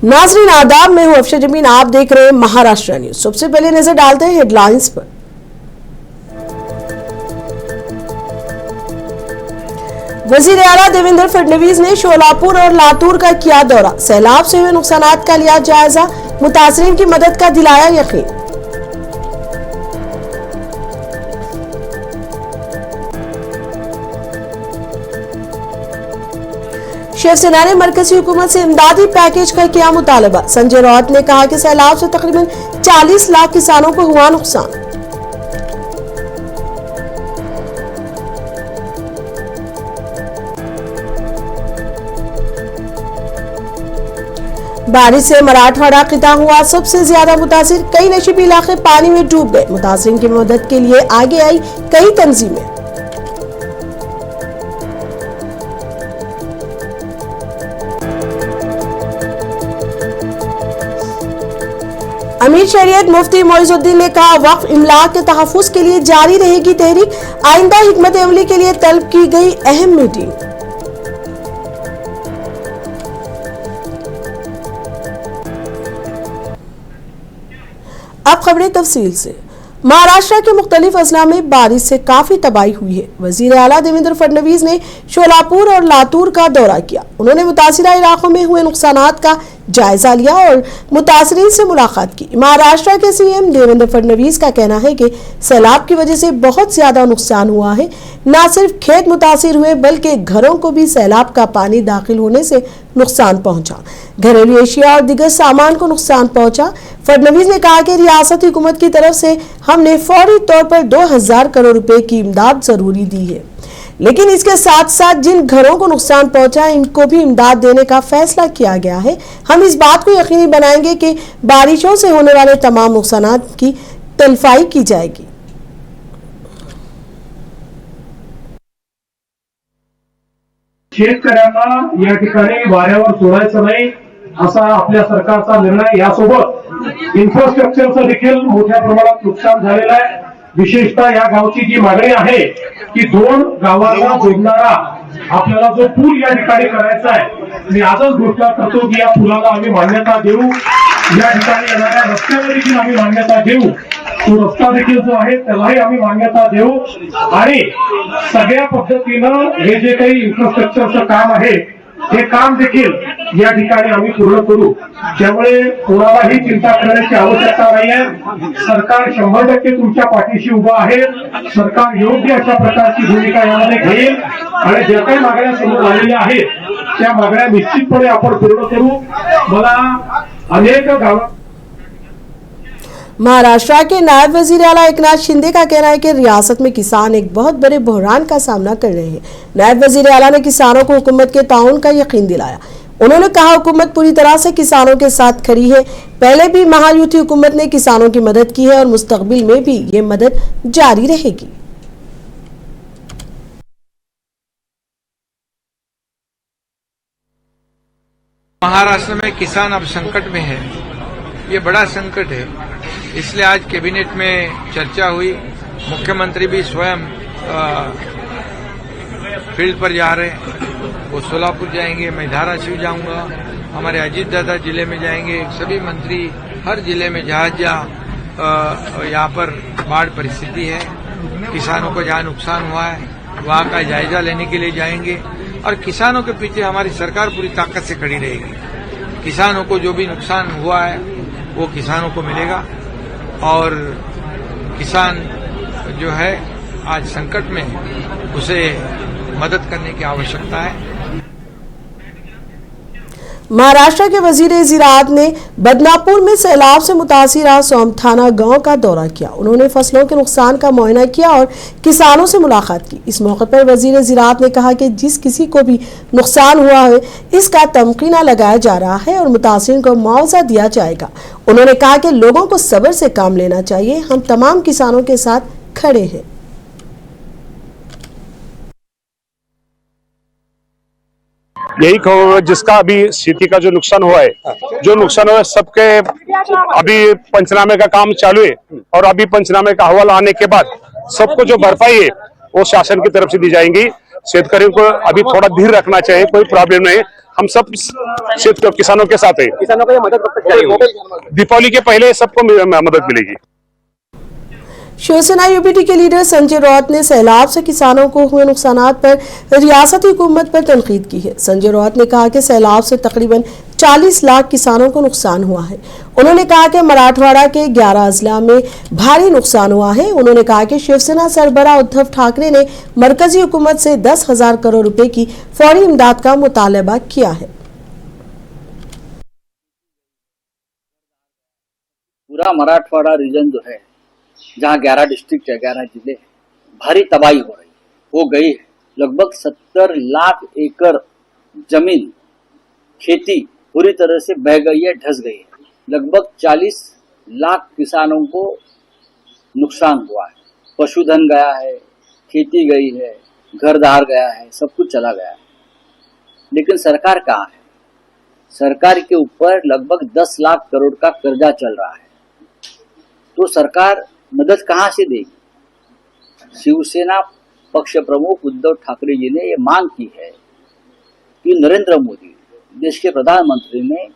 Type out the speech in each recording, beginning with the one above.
नाज़रीन आदाब, मैं हूं अफशर जमीन। आप देख रहे हैं महाराष्ट्र न्यूज। सबसे पहले नजर डालते हैं हेडलाइंस पर। वजीर आला देवेंद्र फडणवीस ने शोलापुर और लातूर का किया दौरा। सैलाब से हुए नुकसानात का लिया जायजा, मुतासरीन की मदद का दिलाया यकीन। शिवसेना ने मरकजी हुकूमत से इमदादी पैकेज का किया मुतालबा। संजय राउत ने कहा कि सैलाब से तकरीबन 40 लाख किसानों को हुआ नुकसान। बारिश से मराठवाड़ा खिता हुआ सबसे ज्यादा मुतासिर। कई नशीबी इलाके पानी में डूब गए। मुतासिरीन की मदद के लिए आगे आई कई तंजीमें। अमीर शरीयत मुफ्ती मोइजुद्दीन ने कहा, वक्फ इमलाक के तहफ़्फ़ुज़ के लिए जारी रहेगी तहरीक। आइंदा हिकमत अमली के लिए तलब की गई अहम मीटिंग। अब खबरें तफसील से। महाराष्ट्र के मुख्तलिफ अजला में बारिश से काफी तबाही हुई है। वजीर आला देवेंद्र फडणवीस ने शोलापुर और लातूर का दौरा किया। उन्होंने मुतासिरा इलाकों में हुए नुकसानात का जायजा लिया और मुतासरीन से मुलाकात की। महाराष्ट्र के सीएम देवेंद्र फडणवीस का कहना है कि सैलाब की वजह से बहुत ज्यादा नुकसान हुआ है। न सिर्फ खेत मुतासिर हुए बल्कि घरों को भी सैलाब का पानी दाखिल होने से नुकसान पहुंचा। घरेलू एशिया और दिगर सामान को नुकसान पहुंचा। फडणवीस ने कहा कि रियासती हुकूमत की तरफ से हमने फौरी तौर पर 2000 करोड़ रुपए की इमदाद जरूरी दी है, लेकिन इसके साथ साथ जिन घरों को नुकसान पहुंचा इनको भी इमदाद देने का फैसला किया गया है। हम इस बात को यकीनी बनाएंगे कि बारिशों से होने वाले तमाम नुकसानात की तलफाई की जाएगी। शेतकऱ्यांना या ठिकाणी वाऱ्यावर सोडायचं नाही असा आपल्या सरकारचा निर्णय। यासोबत इन्फ्रास्ट्रक्चरचं देखील मोठ्या प्रमाणात नुकसान झालेलं आहे। विशेषतः या गावची जी मागणी आहे की 2 गावांना जोडणारा आपल्याला जो पूल या ठिकाणी करायचा आहे, मी आजच घोषणा करतो की या पुलाला आम्ही मान्यता देऊ। या ठिकाणी येणाऱ्या रस्त्याला देखील आम्ही मान्यता देऊ। तो रस्ता देखील जो आहे त्यालाही आम्ही मान्यता देऊ आणि सगळ्या पद्धतीनं हे जे काही इन्फ्रास्ट्रक्चरचं काम आहे हे काम देखील या ठिकाणी आम्ही पूर्ण करू। त्यामुळे कोणालाही चिंता करण्याची आवश्यकता नाहीये। सरकार 100% तुमच्या पाठीशी उभं आहे। सरकार योग्य अशा प्रकारची भूमिका यामध्ये घेईल आणि ज्या काही मागण्या समोर आलेल्या आहेत त्या मागण्या निश्चितपणे आपण पूर्ण करू। मला अनेक गावात महाराष्ट्र के नायब वजीर आला एकनाथ शिंदे का कहना है कि रियासत में किसान एक बहुत बड़े बहरान का सामना कर रहे हैं। नायब वजीर आला ने किसानों को हुकूमत के ताउन का यकीन दिलाया। उन्होंने कहा, हुकूमत पूरी तरह से किसानों के साथ खड़ी है। पहले भी महायुति हुकूमत ने किसानों की मदद की है और मुस्तकबिल में भी ये मदद जारी रहेगी। महाराष्ट्र में किसान अब संकट में है। ये बड़ा संकट है, इसलिए आज कैबिनेट में चर्चा हुई। मुख्यमंत्री भी स्वयं फील्ड पर जा रहे हैं। वो सोलापुर जाएंगे, मैं धाराशिव जाऊंगा, हमारे अजीत दादा जिले में जाएंगे। सभी मंत्री हर जिले में यहाँ पर बाढ़ परिस्थिति है, किसानों को जहाँ नुकसान हुआ है वहाँ का जायजा लेने के लिए जाएंगे और किसानों के पीछे हमारी सरकार पूरी ताकत से खड़ी रहेगी। किसानों को जो भी नुकसान हुआ है वो किसानों को मिलेगा और किसान जो है आज संकट में, उसे मदद करने की आवश्यकता है। महाराष्ट्र के वजीर ज़राअत ने बदनापुर में सैलाब से मुतासिरा सोमथाना गांव का दौरा किया। उन्होंने फसलों के नुकसान का मुआयना किया और किसानों से मुलाकात की। इस मौके पर वजीर ज़राअत ने कहा कि जिस किसी को भी नुकसान हुआ है इसका तमकीना लगाया जा रहा है और मुतासिरीन को मुआवजा दिया जाएगा। उन्होंने कहा कि लोगों को सब्र से काम लेना चाहिए। हम तमाम किसानों के साथ खड़े हैं। यही जिसका अभी स्थिति का जो नुकसान हुआ है सबके अभी पंचनामे का काम चालू है और अभी पंचनामे का अहवाल आने के बाद सबको जो भरपाई है वो शासन की तरफ से दी जाएंगी। शेतकरियों को अभी थोड़ा धीर रखना चाहिए, कोई प्रॉब्लम नहीं, हम सब किसानों के साथ है। किसानों को ये मदद कब तक चाहिए? दीपावली के पहले सबको मदद मिलेगी। शिवसेना यूपीटी के लीडर संजय रौत ने सैलाब से किसानों को हुए नुकसानात पर रियासती हुकूमत पर तनकीद की है। संजय रौत ने कहा कि सैलाब से तकरीबन 40 लाख किसानों को नुकसान हुआ है। उन्होंने कहा कि मराठवाड़ा के 11 अजला में भारी नुकसान हुआ है। उन्होंने कहा कि शिवसेना सरबराह उद्धव ठाकरे ने मरकजी हुकूमत से 10,000 करोड़ रुपए की फौरी इमदाद का मुतालबा किया है। पूरा मराठवाड़ा रीजन जो है, जहाँ 11 डिस्ट्रिक्ट है, 11 जिले हैं, भारी तबाही हो गई है। लगभग 70 लाख एकड़ जमीन खेती पूरी तरह से बह गई है, ढस गई है। लगभग 40 लाख किसानों को नुकसान हुआ है। पशुधन गया है, खेती गई है, घर दार गया है, सब कुछ चला गया है। लेकिन सरकार कहाँ है? सरकार के ऊपर लगभग 10 लाख करोड़ का कर्जा चल रहा है। तो सरकार मदद कहां से देगी? शिवसेना पक्ष प्रमुख उद्धव ठाकरे जी ने ये मांग की है कि नरेंद्र मोदी देश के प्रधानमंत्री ने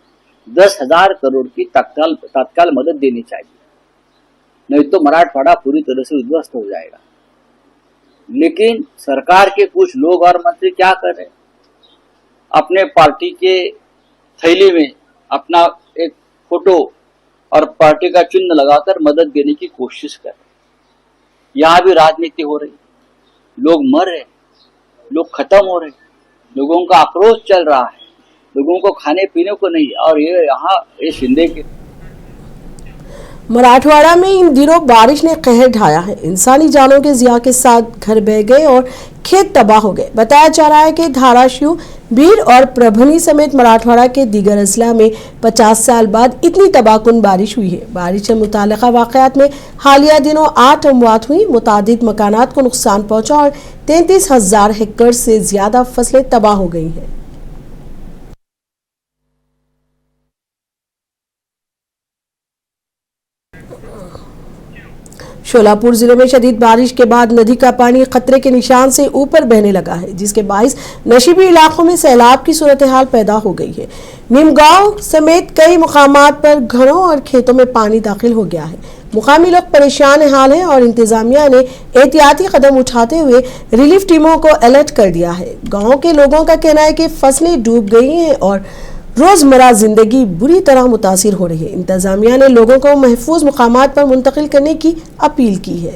10,000 करोड़ की तत्काल मदद देनी चाहिए, नहीं तो मराठवाड़ा पूरी तरह से उद्ध्वस्त हो जाएगा। लेकिन सरकार के कुछ लोग और मंत्री क्या कर रहे हैं? अपने पार्टी के थैली में अपना एक फोटो और पार्टी का चिन्ह लगाकर मदद देने की कोशिश कर रहे। यहाँ भी राजनीति हो रही, लोग मर रहे, लोग खत्म हो रहे, लोगों का आक्रोश चल रहा है, लोगों को खाने पीने को नहीं। और ये शिंदे के मराठवाड़ा में इन दिनों बारिश ने कहर ढाया है। इंसानी जानों के जिया के साथ घर बह गए और खेत तबाह हो गए। बताया जा रहा है कि धाराशिव, बीर और प्रभनी समेत मराठवाड़ा के दीगर अजला में 50 साल बाद इतनी तबाहकुन बारिश हुई है। बारिश से मुताल्लिका वाक़यात में हालिया दिनों 8 अमवात हुई, मुतादिद मकानात को नुकसान पहुंचा और 33,000 हेक्टेयर से ज्यादा फसलें तबाह हो गई हैं। शोलापुर जिले में शदीद बारिश के बाद नदी का पानी खतरे के निशान से ऊपर बहने लगा है, जिसके बाइस नशीबी इलाकों में सैलाब की सूरत हाल पैदा हो गई है। नीमगांव समेत कई मुकामात पर घरों और खेतों में पानी दाखिल हो गया है। मुकामी लोग परेशान हाल हैं और इंतजामिया ने एहतियाती कदम उठाते हुए रिलीफ टीमों को अलर्ट कर दिया है। गाँव के लोगों का कहना है कि फसलें डूब गई हैं और रोजमर्रा जिंदगी बुरी तरह मुतासिर हो रही है। इंतजामिया ने लोगों को महफूज मुकामात पर मुंतकिल करने की अपील की है।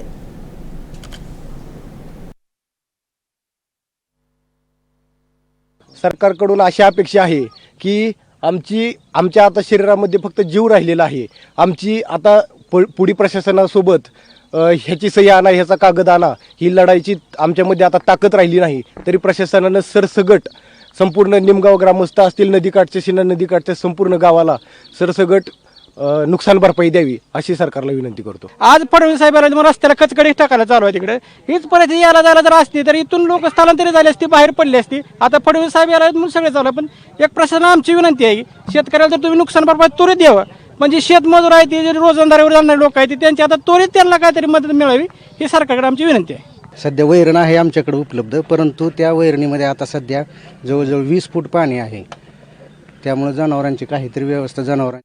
सरकारकडून अशी अपेक्षा आहे की आमच्या आता शरीरामध्ये फक्त जीव राहिलेला आहे। आमची आता पुढील प्रशासनासोबत ह्याची सही आणा, ह्याचा कागद आणा, ही लढाईची आमच्यामध्ये आता ताकद राहिली नाही। तरी प्रशासनानं सरसगट संपूर्ण निमगाव ग्रामस्थ असतील, नदीकाठच्या शिना नदीकाठच्या संपूर्ण गावाला सरसगट नुकसान भरपाई द्यावी अशी सरकारला विनंती करतो। आज फडणवीस साहेबांना रस्त्याला कचकडी टाकायला चालू आहे। तिकडे हीच परिस्थिती यायला जायला जर असती तर इथून लोक स्थलांतरित झाले असते, बाहेर पडले असते। आता फडणवीस साहेब यायला म्हणून सगळे चालू आहे। पण एक प्रश्न आमची विनंती आहे की शेतकऱ्याला तर तुम्ही नुकसान भरपाई त्वरित द्यावं, म्हणजे शेतमजूर आहे ते, रोजंदारीवर जाणारे लोक आहेत त्यांची आता त्वरित त्यांना काहीतरी मदत मिळावी ही सरकारकडे आमची विनंती आहे। सध्या वैरण आहे आमच्याकडे उपलब्ध, परंतु त्या वैरणीमध्ये आता सध्या जवळजवळ 20 फूट पाणी आहे। त्यामुळे जनावरांची काहीतरी व्यवस्था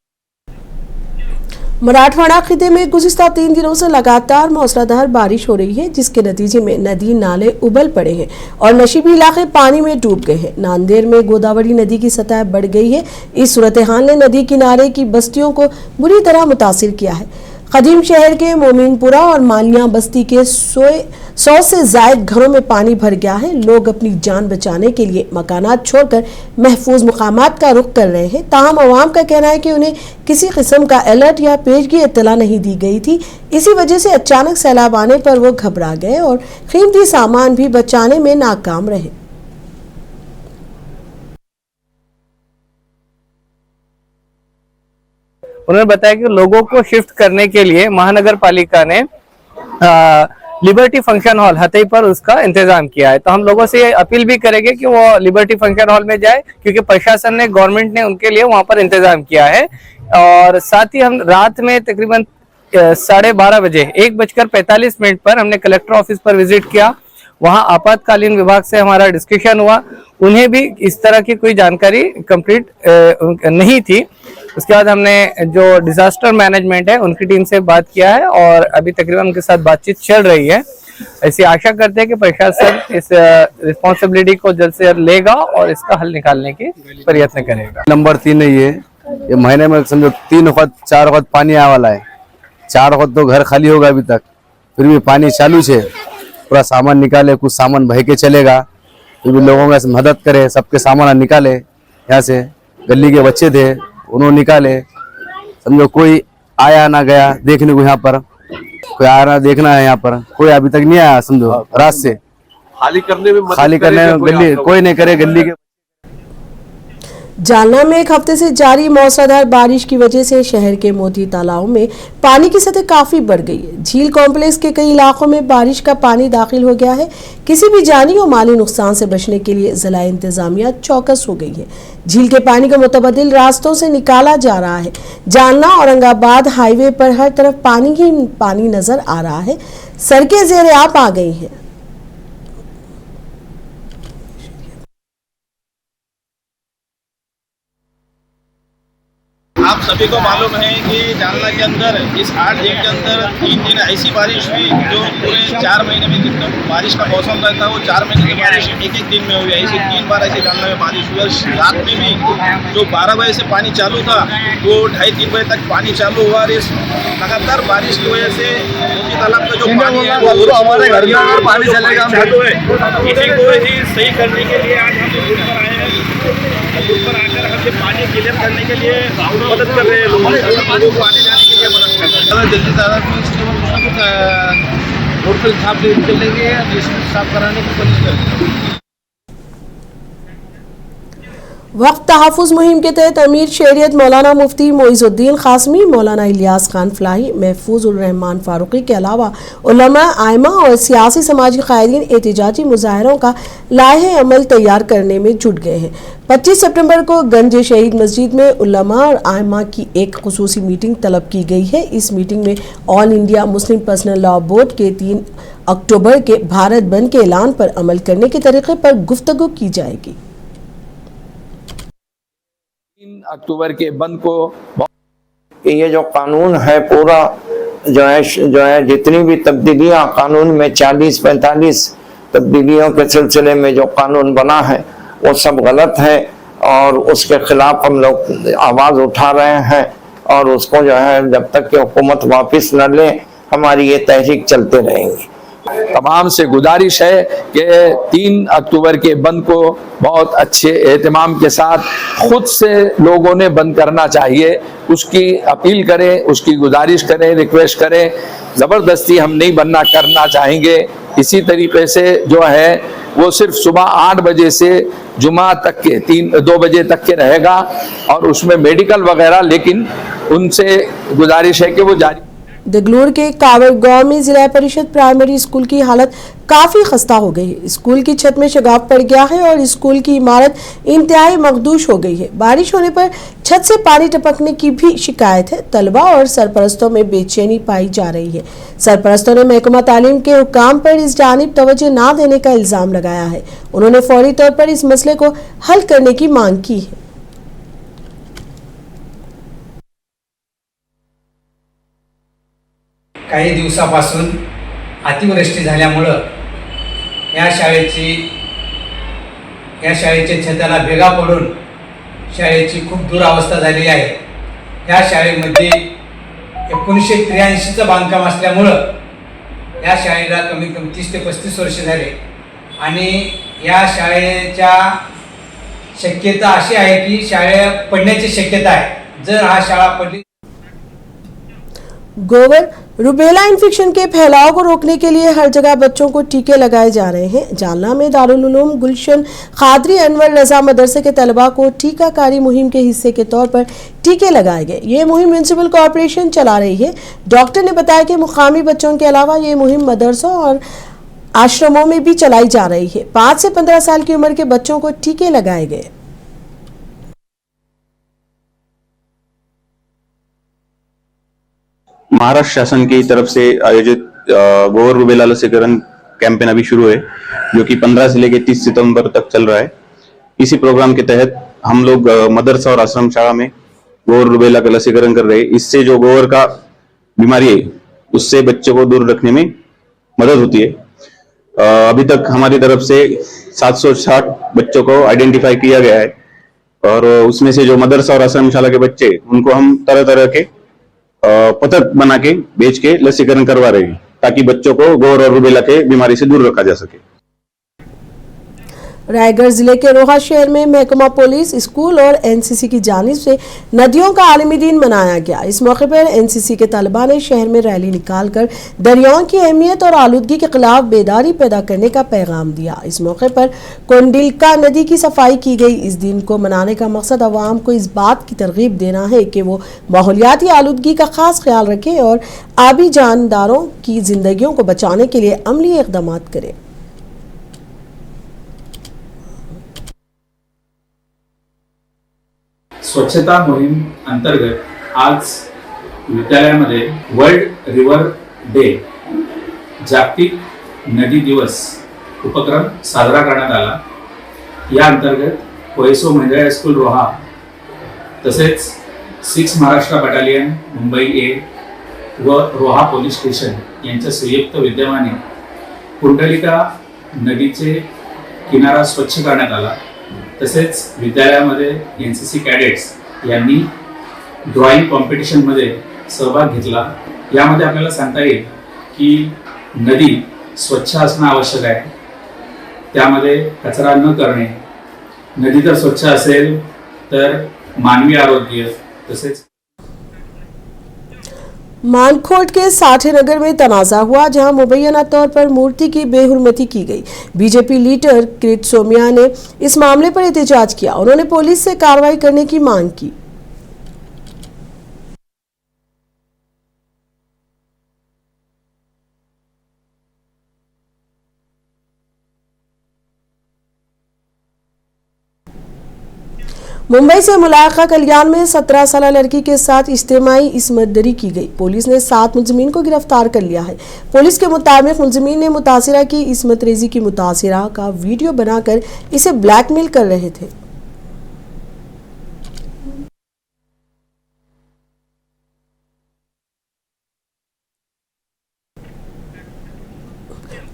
मराठवाड़ा खिते में गुज़िस्ता 3 दिनों से लगातार मौसलाधार बारिश हो रही है, जिसके नतीजे में नदी नाले उबल पड़े हैं और नशीबी इलाके पानी में डूब गए हैं। नांदेड़ में गोदावरी नदी की सतह बढ़ गई है। इस सूरत हाल ने नदी किनारे की बस्तियों को बुरी तरह मुतासिर किया है। कदीम शहर के मोमिनपुरा और मालिया बस्ती के 100 से जायद घरों में पानी भर गया है। लोग अपनी जान बचाने के लिए मकानात छोड़कर महफूज मुकामात का रुख कर रहे हैं। ताहम अवाम का कहना है कि उन्हें किसी किस्म का अलर्ट या पेशगी इत्तला नहीं दी गई थी। इसी वजह से अचानक सैलाब आने पर वो घबरा गए और कीमती सामान भी बचाने में नाकाम रहे। उन्होंने बताया कि लोगों को शिफ्ट करने के लिए महानगर पालिका ने लिबर्टी फंक्शन हॉल हथई पर उसका इंतजाम किया है। तो हम लोगों से ये अपील भी करेंगे कि वो लिबर्टी फंक्शन हॉल में जाए, क्योंकि प्रशासन ने, गवर्नमेंट ने उनके लिए वहां पर इंतजाम किया है। और साथ ही हम रात में तकरीबन 12:30 बजे 1:45 पर हमने कलेक्टर ऑफिस पर विजिट किया। वहां आपातकालीन विभाग से हमारा डिस्कशन हुआ, उन्हें भी इस तरह की कोई जानकारी कंप्लीट नहीं थी। उसके बाद हमने जो डिजास्टर मैनेजमेंट है उनकी टीम से बात किया है और अभी तकरीबन उनके साथ बातचीत चल रही है। ऐसी आशा करते हैं कि प्रशासन इस रिस्पॉन्सिबिलिटी को जल्द से जल्द लेगा और इसका हल निकालने की प्रयत्न करेगा। नंबर 3 है ये महीने में समझो 3 वक्त 4 वक्त पानी आने वाला है। 4 वक्त तो घर खाली होगा अभी तक, फिर भी पानी चालू है। पूरा सामान निकाले, कुछ सामान बह के चलेगा, फिर भी लोगों का मदद करे, सबके सामान निकाले। यहाँ से गली के बच्चे थे उन्होंने निकाले। समझो कोई आया ना गया देखने को, यहाँ पर कोई आया ना देखना है, यहाँ पर कोई अभी तक नहीं आया। समझो रात से खाली करने में गली कोई नहीं करे गली के। जालना में एक हफ्ते से जारी मौसलाधार बारिश की वजह से शहर के मोती तालाब में पानी की सतह काफी बढ़ गई है। झील कॉम्प्लेक्स के कई इलाकों में बारिश का पानी दाखिल हो गया है। किसी भी जानी और माली नुकसान से बचने के लिए जिला इंतजामिया चौकस हो गई है। झील के पानी को मुतबदिल रास्तों से निकाला जा रहा है। जालना औरंगाबाद हाईवे पर हर तरफ पानी ही पानी नजर आ रहा है। सड़कें ज़ेर-ए-आब आ गई हैं। आप सभी को मालूम है कि जालना के अंदर इस 8 दिन के अंदर 3 दिन ऐसी बारिश हुई जो पूरे 4 महीने में जितना बारिश का मौसम रहता है वो 4 महीने की बारिश एक दिन में हुई। ऐसे 3 बार ऐसे जालना में बारिश हुई। और रात में भी जो 12 बजे से पानी चालू था वो 2:30-3 बजे तक पानी चालू हुआ। और इस लगातार बारिश की वजह से मोती तालाब का जो पानी है वो हमारे घर में पानी चलेगा चालू है। इसी को ही सही करने के लिए आज हम ग्रुप पर आए हैं। ग्रुप पर आकर हमसे पानी क्लियर करने के लिए मदद कर रहे हैं। लोगों को आने जाने के लिए मदद कर रहे हैं। जल्दी ज़्यादा रोड पर साफ निकलेंगे, साफ कराने की कोशिश करेंगे। वक्त तहफ़्फ़ुज़ मुहिम के तहत अमीर शरीयत मौलाना मुफ्ती मोइज़ुद्दीन क़ासमी, मौलाना इलियास खान फलाही, महफूज़ुर रहमान फ़ारूक़ी के अलावा उलमा, आइमा और सियासी समाजी क़ायदीन एहतिजाजी मुज़ाहरों का लाहे अमल तैयार करने में जुट गए हैं। 25 सितंबर को गंज शहीद मस्जिद में उलमा और आइमा की एक खुसूसी मीटिंग तलब की गई है। इस मीटिंग में all India Muslim personal law board के 3 अक्टूबर के भारत बंद के ऐलान पर अमल करने के तरीक़े पर गुफ्तगू की जाएगी। 3 अक्टूबर के बंद को ये जो कानून है पूरा जो है जितनी भी तब्दीलियां कानून में 40-45 तब्दीलियों के सिलसिले में जो कानून बना है वो सब गलत है और उसके खिलाफ हम लोग आवाज उठा रहे हैं। और उसको जो है जब तक कि हुकूमत वापस न ले हमारी ये तहरीक चलते रहेंगी। तमाम से गुजारिश है कि 3 अक्टूबर के बंद को बहुत अच्छे एहतमाम के साथ खुद से लोगों ने बंद करना चाहिए। उसकी अपील करें, उसकी गुजारिश करें, रिक्वेस्ट करें। ज़बरदस्ती हम नहीं बनना करना चाहेंगे। इसी तरीके से जो है वो सिर्फ सुबह 8 बजे से जुमा तक के 2 बजे तक के रहेगा और उसमें मेडिकल वगैरह, लेकिन उनसे गुजारिश है कि वो जारी। देगलूर के कावर गांव में जिला परिषद प्राइमरी स्कूल की हालत काफी खस्ता हो गई है। स्कूल की छत में शगाफ पड़ गया है और स्कूल की इमारत इंतहाई मखदूश हो गई है। बारिश होने पर छत से पानी टपकने की भी शिकायत है। तलबा और सरपरस्तों में बेचैनी पाई जा रही है। सरपरस्तों ने महकमा तालीम के हुक्काम पर इस जानिब तवज्जो न देने का इल्जाम लगाया है। उन्होंने फौरी तौर पर इस मसले को हल करने की मांग की है। काही दिवसापासून अतिवृष्टी झाल्यामुळं या शाळेच्या छताला भेगा पडून शाळेची खूप दुरावस्था झालेली आहे। या शाळेमध्ये 1983चं बांधकाम असल्यामुळं या शाळेला कमीत कमी 30 ते 35 वर्ष झाले आणि या शाळेच्या शक्यता अशी आहे की शाळा पडण्याची शक्यता आहे। जर हा शाळा पडली गोवर रुबेला इन्फेक्शन के फैलाव को रोकने के लिए हर जगह बच्चों को टीके लगाए जा रहे हैं। जालना में दारुल उलूम गुलशन खादरी अनवर रजा मदरसे के तलबा को टीकाकारी मुहिम के हिस्से के तौर पर टीके लगाए गए। ये मुहिम म्यूनिसिपल कॉर्पोरेशन चला रही है। डॉक्टर ने बताया कि मुकामी बच्चों के अलावा ये मुहिम मदरसों और आश्रमों में भी चलाई जा रही है। 5 से 15 साल की उम्र के बच्चों को टीके लगाए गए। महाराष्ट्र शासन की तरफ से आयोजित गोवर रुबेला लसीकरण कैंपेन अभी शुरू है, जो कि 15 से लेकर 30 सितंबर तक चल रहा है। इसी प्रोग्राम के तहत हम लोग मदरसा और आश्रम शाला में गोवर रुबेला का लसीकरण कर रहे हैं। इससे जो गोवर का बीमारी है उससे बच्चों को दूर रखने में मदद होती है। अभी तक हमारी तरफ से 760 बच्चों को आइडेंटिफाई किया गया है और उसमें से जो मदरसा और आश्रम शाला के बच्चे उनको हम तरह तरह के पथक बना के बेच के लसीकरण करवा रहे हैं, ताकि बच्चों को गोवर और रुबेला के बीमारी से दूर रखा जा सके। रायगढ़ जिले के रोहा शहर में महकमा पुलिस, स्कूल और एनसीसी की जानिब से नदियों का आलमी दिन मनाया गया। इस मौके पर एनसीसी के तलबा ने शहर में रैली निकालकर दरियाओं की अहमियत और आलूदगी के खिलाफ बेदारी पैदा करने का पैगाम दिया। इस मौके पर कोंडिलका नदी की सफाई की गई। इस दिन को मनाने का मकसद अवाम को इस बात की तरगीब देना है कि वो माहौलियाती आलूदगी का खास ख्याल रखें और आबी जानदारों की जिंदगियों को बचाने के लिए अमली इक़दाम करें। स्वच्छता मोहीम अंतर्गत आज विद्यालयामध्ये वर्ल्ड रिव्हर डे जागतिक नदी दिवस उपक्रम साजरा करण्यात आला। या अंतर्गत कोयसो महिला हायस्कूल रोहा तसेच 6 महाराष्ट्र बटालियन मुंबई ए व रोहा पोलीस स्टेशन यांच्या संयुक्त विद्यमाने कुंडलिका नदीचे किनारा स्वच्छ करण्यात आला। तसेच विद्यालयामध्ये एनसीसी कॅडेट्स यांनी ड्रॉइंग कॉम्पिटिशनमध्ये सहभाग घेतला। यामध्ये आपल्याला सांगता येईल की नदी स्वच्छ असणं आवश्यक आहे, त्यामध्ये कचरा न करणे, नदी जर स्वच्छ असेल तर मानवी आरोग्य तसेच मानकोट के साठे नगर में तनाज़ा हुआ, जहां मुबैना तौर पर मूर्ति की बेहुरमती की गई। बीजेपी लीडर कृत सोमिया ने इस मामले पर एहतजाज किया। उन्होंने पुलिस से कार्रवाई करने की मांग की। मुंबई से मुलायका कल्याण में 17 साल लड़की के साथ इज्तिमाई इस्मतदरी की गई। पुलिस ने 7 मुलजिमीन को गिरफ्तार कर लिया है। पुलिस के मुताबिक मुलजिमीन ने मुतासिरा की इस्मत रेजी की मुतासिरा का वीडियो बनाकर इसे ब्लैकमेल कर रहे थे।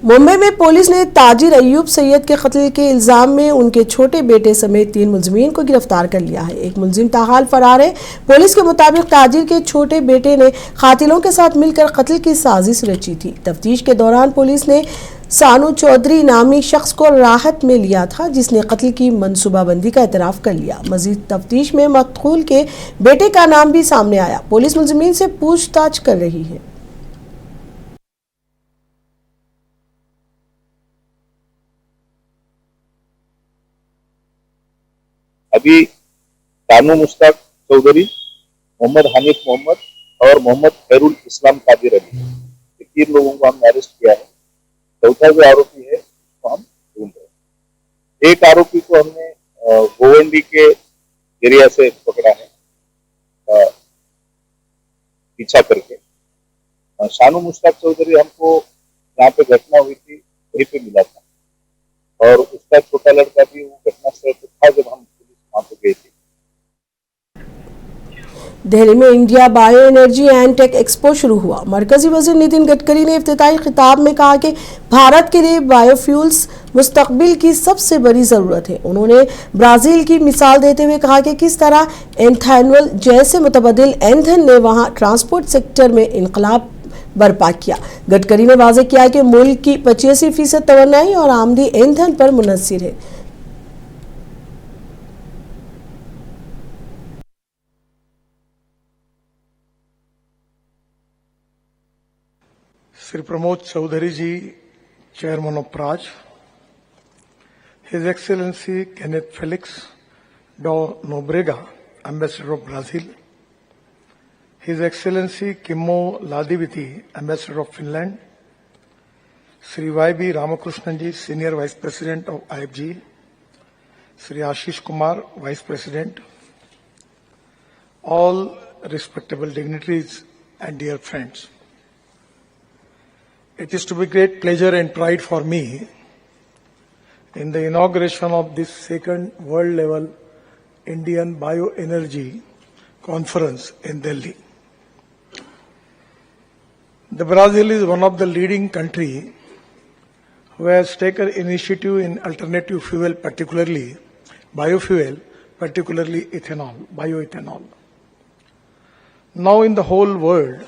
मुंबई में पुलिस ने ताजिर अयूब सैयद के कत्ल के इल्जाम में उनके छोटे बेटे समेत 3 मुलजिमीन को गिरफ्तार कर लिया है। एक मुलजिम ताहाल फरार है। पुलिस के मुताबिक ताजिर के छोटे बेटे ने कातिलों के साथ मिलकर कत्ल की साजिश रची थी। तफ्तीश के दौरान पुलिस ने सानू चौधरी नामी शख्स को राहत में लिया था, जिसने कत्ल की मनसूबाबंदी का एतराफ़ कर लिया। मजीद तफ्तीश में मकतूल के बेटे का नाम भी सामने आया। पुलिस मुलजिमीन से पूछताछ कर रही है। अभी सानू मुश्ताक चौधरी, मोहम्मद हनीफ मोहम्मद और मोहम्मद खैरुल इस्लाम कादिर अली, ये 3 लोगों को हमने अरेस्ट किया है। चौथा जो आरोपी है उसको हम ढूंढ रहे हैं। एक आरोपी को हमने गोवंडी के एरिया से पकड़ा है पीछा करके। सानू मुश्ताक चौधरी हमको जहाँ पे घटना हुई थी वहीं पे मिला था और उसका छोटा लड़का भी वो घटना स्थल पर था जब हम वहाँ पे गए थे। दिल्ली में India bio energy and tech expo शुरू हुआ। मरकजी वज़ीर नितिन गडकरी ने इफ्तिताई खिताब में कहा कि भारत के लिए बायोफ्यूल्स मुस्तकबिल की सबसे बड़ी ज़रूरत है। उन्होंने ब्राज़ील की मिसाल देते हुए कहा कि किस तरह एथेनॉल जैसे मुतबदिल ईंधन ने वहाँ ट्रांसपोर्ट सेक्टर में इनकलाब बर्पा किया। गडकरी ने वाज़ेह किया कि मुल्क की 85% तवन्नाई और आमदी ईंधन पर मुनहसर है। Sri Pramod Chaudhary ji, Chairman of Praj, His Excellency Kenneth Felix da Nobrega, Ambassador of Brazil, His Excellency Kimmo Ladiviti, Ambassador of Finland, Sri Y.B. Ramakrishnan ji, Senior Vice President of IFG, Sri Ashish Kumar, Vice President, all respectable dignitaries and dear friends. It is to be great pleasure and pride for me in the inauguration of this second world-level Indian Bioenergy Conference in Delhi. The Brazil is one of the leading countries who has taken initiative in alternative fuel, particularly biofuel, particularly ethanol, bioethanol. Now in the whole world,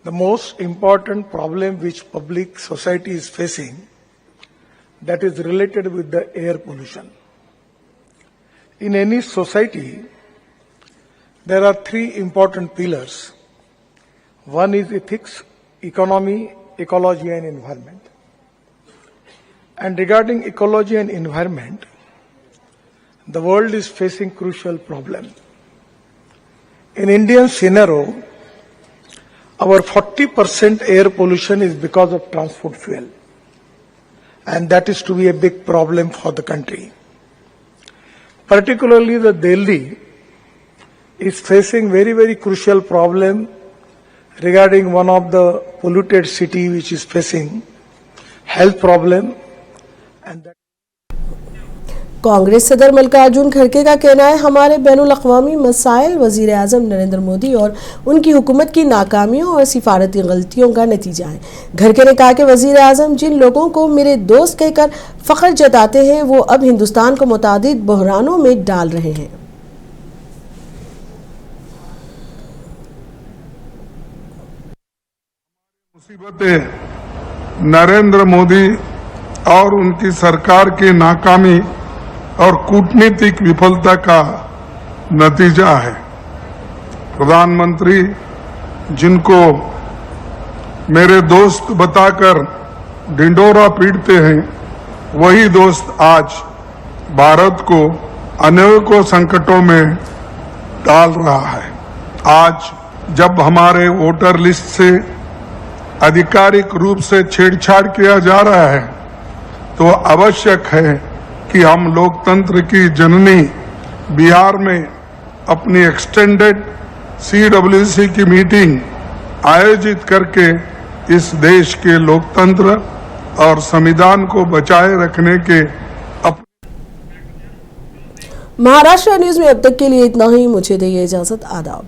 the most important problem which public society is facing, that is related with the air pollution. In any society, there are three important pillars. One is ethics, economy, ecology and environment. And regarding ecology and environment, the world is facing crucial problem. In Indian scenario, our 40% air pollution is because of transport fuel. And that is to be a big problem for the country. Particularly the Delhi is facing very, very crucial problem regarding one of the polluted city which is facing health problem. And that Congress सदर मल्लिकार्जुन खड़गे का कहना है, हमारे बैनुल अक़वामी मसाइल वज़ीर आज़म नरेंद्र मोदी और उनकी हुकूमत की नाकामियों और सिफारती गलतियों का नतीजा है। खड़गे ने कहा कि वज़ीर आज़म जिन लोगों को मेरे दोस्त कहकर फ़ख्र जताते हैं वो अब हिंदुस्तान को मुतादिद बहरानों में डाल रहे हैं। मुसीबतें नरेंद्र मोदी और उनकी सरकार की नाकामी और कूटनीतिक विफलता का नतीजा है। प्रधानमंत्री जिनको मेरे दोस्त बताकर ढिंढोरा पीटते हैं, वही दोस्त आज भारत को अनेकों संकटों में डाल रहा है। आज जब हमारे वोटर लिस्ट से आधिकारिक रूप से छेड़छाड़ किया जा रहा है, तो आवश्यक है कि हम लोकतंत्र की जननी बिहार में अपनी एक्सटेंडेड CWC की मीटिंग आयोजित करके इस देश के लोकतंत्र और संविधान को बचाए रखने के महाराष्ट्र न्यूज में अब तक के लिए इतना ही। मुझे दीजिए इजाजत। आदाब।